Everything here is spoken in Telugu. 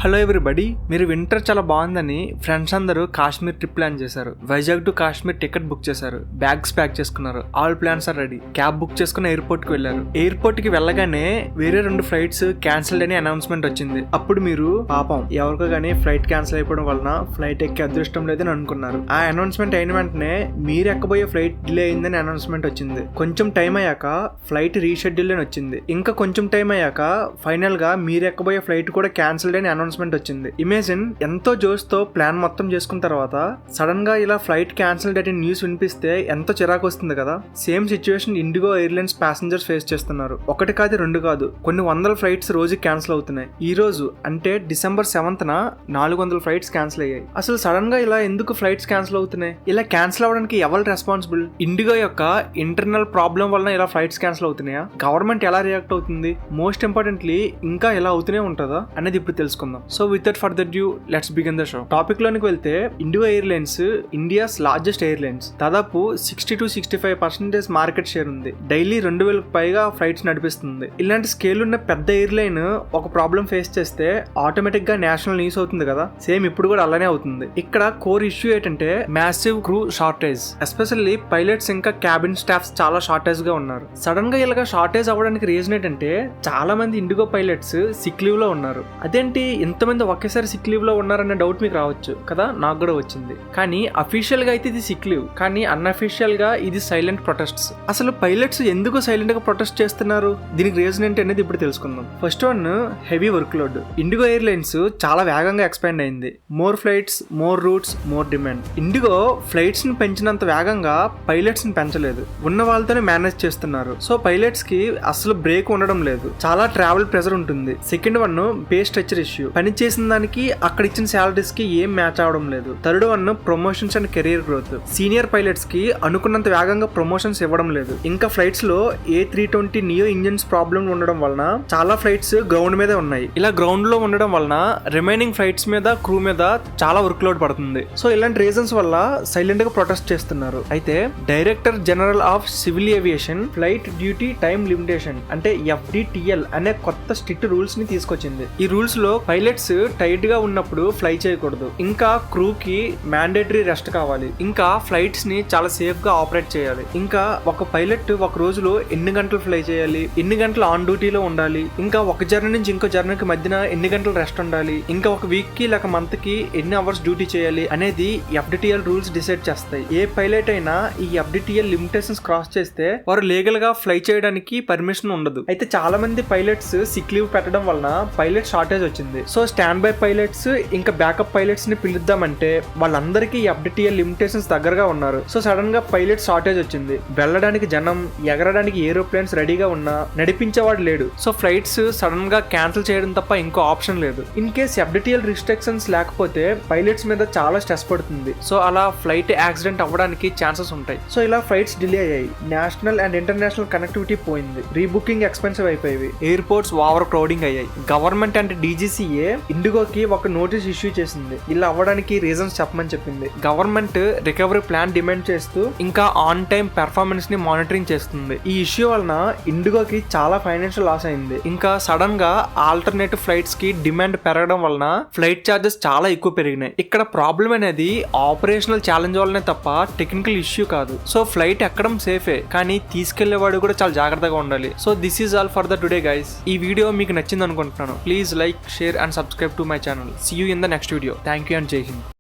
హలో ఎవ్రీబడి, మీరు వింటర్ చాలా బాగుందని ఫ్రెండ్స్ అందరూ కాశ్మీర్ ట్రిప్ ప్లాన్ చేశారు. Vizag to Kashmir ticket book చేశారు, బ్యాగ్స్ ప్యాక్ చేసుకున్నారు, all plans are ready. Cab book చేసుకుని ఎయిర్పోర్ట్ కి వెళ్లారు. ఎయిర్పోర్ట్ కి వెళ్ళగానే వేరే 2 ఫ్లైట్స్ క్యాన్సిల్ అని అనౌన్స్మెంట్ వచ్చింది. అప్పుడు మీరు పాపం ఎవరికో గానీ ఫ్లైట్ క్యాన్సిల్ అయిపోవడం వలన ఫ్లైట్ ఎక్కే అదృష్టం లేదని అనుకున్నారు. ఆ అనౌన్స్మెంట్ అయిన వెంటనే మీరు ఎక్కబోయే ఫ్లైట్ డిలే అయిందని అనౌన్స్మెంట్ వచ్చింది. కొంచెం టైం అయ్యాక ఫ్లైట్ రీషెడ్యూల్ అని వచ్చింది. ఇంకా కొంచెం టైం అయ్యాక ఫైనల్ గా మీరు ఎక్కబోయే ఫ్లైట్ కూడా క్యాన్సిల్ అని అనౌన్స్మెంట్ వచ్చింది. ఇమేజిన్, ఎంతో జోష్ తో ప్లాన్ మొత్తం చేసుకున్న తర్వాత సడన్ గా ఇలా ఫ్లైట్ క్యాన్సిల్ అని న్యూస్ వినిపిస్తే ఎంతో చిరాకు వస్తుంది కదా. Same situation IndiGo airlines passengers face చేస్తున్నారు. ఒకటి కాదు, 2 కాదు, కొన్ని వందల ఫ్లైట్స్ రోజు క్యాన్సిల్ అవుతున్నాయి. ఈ రోజు అంటే December 7th 400 ఫ్లైట్స్ క్యాన్సిల్ అయ్యాయి. అసలు సడన్ గా ఇలా ఎందుకు ఫ్లైట్స్ క్యాన్సిల్ అవుతున్నాయి? ఇలా క్యాన్సిల్ అవ్వడానికి ఎవరు రెస్పాన్సిబుల్? ఇండిగో యొక్క ఇంటర్నల్ ప్రాబ్లం వలన ఇలా ఫ్లైట్స్ క్యాన్సిల్ అవుతున్నాయా? గవర్నమెంట్ ఎలా రియాక్ట్ అవుతుంది? మోస్ట్ ఇంపార్టెంట్లీ ఇంకా ఎలా అవుతూనే ఉంటుందా అనేది ఇప్పుడు తెలుసుకుందాం. So without further due, let's begin the show. Topic లోనికి వెళ్తే, IndiGo airlines India's largest airlines. దాదాపు 60-65% మార్కెట్ షేర్ ఉంది. డైలీ 2000 పైగా ఫ్లైట్స్ నడిపిస్తుంది. ఇలాంటి స్కేల్ ఉన్న పెద్ద ఎయిర్లైన్ ఒక ప్రాబ్లం ఫేస్ చేస్తే ఆటోమేటిక్ గా నేషనల్ న్యూస్ అవుతుంది కదా. సేమ్ ఇప్పుడు కూడా అలానే అవుతుంది. ఇక్కడ కోర్ ఇష్యూ ఏంటంటే massive crew shortage. Especially pilots ఇంకా క్యాబిన్ స్టాఫ్స్ చాలా షార్టేజ్ గా ఉన్నారు. సడన్ గా ఇలాగా షార్టేజ్ అవ్వడానికి రీజన్ ఏంటంటే, చాలా మంది ఇండిగో పైలట్స్ సిక్ లీవ్ లో ఉన్నారు. అదేంటి ఇంతమంది ఒకేసారి సిక్ లీవ్ లో ఉన్నారనే డౌట్ మీకు రావచ్చు కదా. నాకు కూడా వచ్చింది. కానీ అఫీషియల్ గా అయితే ఇది సిక్ లీవ్, కానీ అన్అఫీషియల్ గా ఇది సైలెంట్ ప్రొటెస్ట్స్. అసలు పైలట్స్ ఎందుకు సైలెంట్ గా ప్రొటెస్ట్ చేస్తున్నారు? దీనికి రీజన్ ఏంటి అనేది ఇప్పుడు తెలుసుకుందాం. First one, heavy work load. IndiGo airlines చాలా వేగంగా ఎక్స్పాండ్ అయింది. More flights, more roots, more demand. IndiGo flights ని పెంచినంత వేగంగా పైలట్స్ ని పెంచలేదు. ఉన్న వాళ్ళతోనే మేనేజ్ చేస్తున్నారు. సో పైలట్స్ కి అసలు బ్రేక్ ఉండడం లేదు. చాలా ట్రావెల్ ప్రెజర్ ఉంటుంది. Second one, pay structure issue. పని చేసిన దానికి అక్కడ ఇచ్చిన సాలరీస్ కి ఏం మ్యాచ్ అవడం లేదు. Third one, promotions and career growth. Senior pilots కి అనుకున్నంత వేగంగా ప్రమోషన్స్ ఇవ్వడం లేదు. ఇంకా ఫ్లైట్స్ లో A320 నియో ఇంజిన్స్ ప్రాబ్లం ఉండడం వలన చాలా ఫ్లైట్స్ గ్రౌండ్ మీదే ఉన్నాయి. ఇలా గ్రౌండ్ లో ఉండడం వలన రిమైనింగ్ ఫ్లైట్స్ మీద, క్రూ మీద చాలా వర్క్ లోడ్ పడుతుంది. సో ఇలాంటి రీజన్స్ వల్ల సైలెంట్ గా ప్రొటెస్ట్ చేస్తున్నారు. అయితే director general of civil aviation flight duty time limitation అంటే FDTL అనే కొత్త స్ట్రిక్ట్ రూల్స్ ని తీసుకొచ్చింది. ఈ రూల్స్ లో పైలట్స్ టైట్ గా ఉన్నప్పుడు ఫ్లై చేయకూడదు. ఇంకా క్రూ కి మ్యాండేటరీ రెస్ట్ కావాలి. ఇంకా ఫ్లైట్స్ ని చాలా సేఫ్ గా ఆపరేట్ చేయాలి. ఇంకా ఒక పైలట్ ఒక రోజులో ఎన్ని గంటలు ఫ్లై చేయాలి, ఎన్ని గంటలు ఆన్ డ్యూటీలో ఉండాలి, ఇంకా ఒక జర్నీ నుంచి ఇంకో జర్నీకి మధ్యన ఎన్ని గంటలు రెస్ట్ ఉండాలి, ఇంకా ఒక వీక్ కి లేక మంత్ కి ఎన్ని అవర్స్ డ్యూటీ చేయాలి అనేది FDTL రూల్స్ డిసైడ్ చేస్తాయి. ఏ పైలట్ అయినా ఈ FDTL లిమిటేషన్స్ క్రాస్ చేస్తే వారు లీగల్ గా ఫ్లై చేయడానికి పర్మిషన్ ఉండదు. అయితే చాలా మంది పైలట్స్ సిక్ లీవ్ పెట్టడం వలన పైలట్ షార్టేజ్ వచ్చింది. సో స్టాండ్ బై పైలట్స్ ఇంకా బ్యాకప్ పైలట్స్ ని పిలుద్దామంటే వాళ్ళందరికీ FDTL లిమిటేషన్స్ దగ్గరగా ఉన్నారు. సో సడన్ గా పైలట్ షార్టేజ్ వచ్చింది. వెళ్ళడానికి జనం, ఎగరడానికి ఏరోప్లేన్స్ రెడీగా ఉన్నా నడిపించేవాడు లేడు. సో ఫ్లైట్స్ సడన్ గా క్యాన్సిల్ చేయడం తప్ప ఇంకో ఆప్షన్ లేదు. ఇన్ కేస్ FDTL రిస్ట్రిక్షన్స్ లేకపోతే పైలట్స్ మీద చాలా స్ట్రెస్ పడుతుంది. సో అలా ఫ్లైట్ యాక్సిడెంట్ అవ్వడానికి ఛాన్సెస్ ఉంటాయి. సో ఇలా ఫ్లైట్స్ డిలే అయ్యాయి. నేషనల్ అండ్ ఇంటర్నేషనల్ కనెక్టివిటీ పోయింది. రీబుకింగ్ ఎక్స్పెన్సివ్ అయిపోయి ఎయిర్పోర్ట్స్ ఓవర్ క్రౌడింగ్ అయ్యాయి. గవర్నమెంట్ అండ్ DGCA ఇండిగోకి ఒక నోటీస్ ఇష్యూ చేసింది. ఇలా అవ్వడానికి రీజన్స్ చెప్పమని చెప్పింది. గవర్నమెంట్ రికవరీ ప్లాన్ డిమాండ్ చేస్తూ ఇంకా ఆన్ టైం పెర్ఫార్మెన్స్ ని మానిటరింగ్ చేస్తుంది. ఈ ఇష్యూ వలన ఇండిగోకి చాలా ఫైనాన్షియల్ లాస్ అయింది. ఇంకా సడన్ గా ఆల్టర్నేటివ్ ఫ్లైట్స్ కి డిమాండ్ పెరగడం వలన ఫ్లైట్ చార్జెస్ చాలా ఎక్కువ పెరిగినాయి. ఇక్కడ ప్రాబ్లం అనేది ఆపరేషనల్ ఛాలెంజ్ వల్లనే తప్ప టెక్నికల్ ఇష్యూ కాదు. సో ఫ్లైట్ ఎక్కడం సేఫే, కానీ తీసుకెళ్లేవాడు కూడా చాలా జాగ్రత్తగా ఉండాలి. So this is all for the today guys. ఈ వీడియో మీకు నచ్చింది అనుకుంటున్నాను. Please like, share and subscribe to my channel. See you in the next video. Thank you and Jai Hind.